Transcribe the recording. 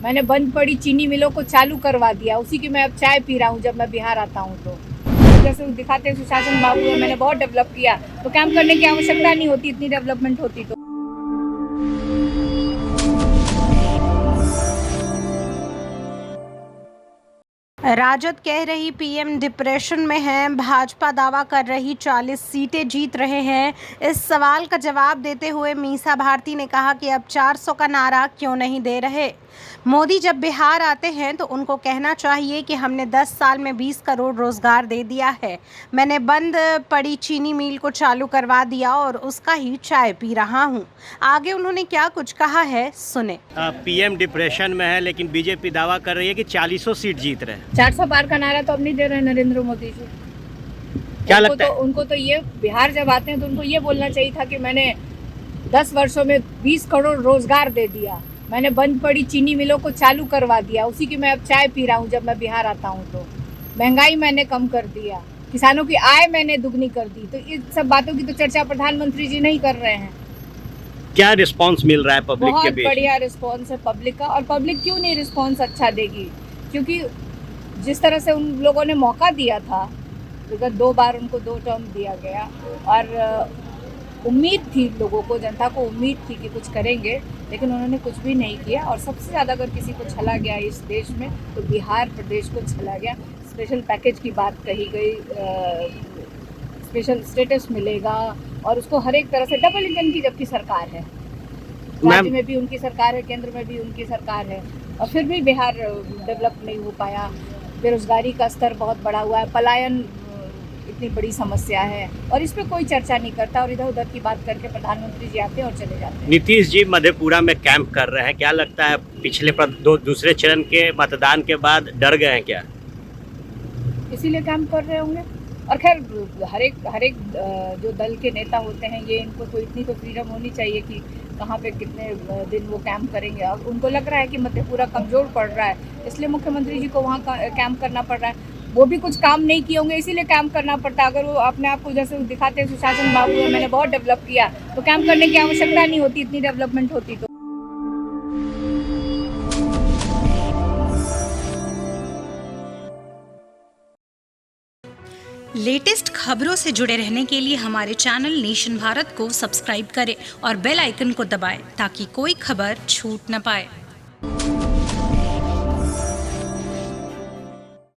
मैंने बंद पड़ी चीनी मिलों को चालू करवा दिया, उसी की मैं अब चाय पी रहा हूँ जब मैं बिहार आता हूँ तो। जैसे दिखाते हैं सुशासन बाबू है, मैंने बहुत डेवलप किया, तो काम करने की आवश्यकता नहीं होती, इतनी डेवलपमेंट होती तो। राजद कह रही पीएम डिप्रेशन में हैं, भाजपा दावा कर रही 40 सीटें जीत रहे हैं। इस सवाल का जवाब देते हुए मीसा भारती ने कहा कि अब 400 का नारा क्यों नहीं दे रहे। मोदी जब बिहार आते हैं तो उनको कहना चाहिए कि हमने 10 साल में 20 करोड़ रोजगार दे दिया है, मैंने बंद पड़ी चीनी मिल को चालू करवा दिया और उसका ही चाय पी रहा हूँ। आगे उन्होंने क्या कुछ कहा है, सुने। पीएम डिप्रेशन में है, लेकिन बीजेपी दावा कर रही है कि 40 सीट जीत रहे हैं। 400 पार का नारा तो अब नहीं दे रहे नरेंद्र मोदी जी। क्या लगता है? उनको तो ये बिहार जब आते हैं तो उनको ये बोलना चाहिए था कि मैंने 10 वर्षों में 20 करोड़ रोजगार दे दिया, मैंने बंद पड़ी चीनी मिलों को चालू करवा दिया, उसी की मैं अब चाय पी रहा हूँ जब मैं बिहार आता हूँ तो। महंगाई मैंने कम कर दिया, किसानों की आय मैंने दुगनी कर दी। तो इन सब बातों की तो चर्चा प्रधानमंत्री जी नहीं कर रहे हैं। क्या रिस्पांस मिल रहा है पब्लिक के बहुत बीच? बढ़िया रिस्पांस है पब्लिक का। और पब्लिक क्यों नहीं रिस्पांस अच्छा देगी, क्योंकि जिस तरह से उन लोगों ने मौका दिया था, विगत 2 बार उनको 2 टर्म दिया गया, और उम्मीद थी लोगों को, जनता को उम्मीद थी कि कुछ करेंगे, लेकिन उन्होंने कुछ भी नहीं किया। और सबसे ज़्यादा अगर किसी को छला गया इस देश में तो बिहार प्रदेश को छला गया। स्पेशल पैकेज की बात कही गई, स्पेशल स्टेटस मिलेगा और उसको हर एक तरह से डबल इंजन की जबकि सरकार है, राज्य में भी उनकी सरकार है, केंद्र में भी उनकी सरकार है, और फिर भी बिहार डेवलप नहीं हो पाया। बेरोजगारी का स्तर बहुत बढ़ा हुआ है, पलायन इतनी बड़ी समस्या है, और इस पर कोई चर्चा नहीं करता, और इधर उधर की बात करके प्रधानमंत्री जी आते हैं और चले जाते हैं। नीतीश जी मधेपुरा में कैंप कर रहे हैं, क्या लगता है पिछले दूसरे चरण के मतदान के बाद डर गए हैं क्या? इसीलिए कैंप कर रहे होंगे। और खैर हर एक जो दल के नेता होते हैं, ये इनको तो इतनी तो फ्रीडम होनी चाहिए कि कहाँ पे कितने दिन वो कैंप करेंगे। और उनको लग रहा है कि मधेपुरा कमज़ोर पड़ रहा है, इसलिए मुख्यमंत्री जी को वहाँ कैंप करना पड़ रहा है। वो भी कुछ काम नहीं किए होंगे, इसीलिए कैंप करना पड़ता। अगर वो अपने आप को जैसे दिखाते हैं सुशासन बाबू है, मैंने बहुत डेवलप किया, तो कैंप करने की आवश्यकता नहीं होती, इतनी डेवलपमेंट होती तो। लेटेस्ट खबरों से जुड़े रहने के लिए हमारे चैनल नेशन भारत को सब्सक्राइब करें और बेल आइकन को दबाएं ताकि कोई खबर छूट न पाए।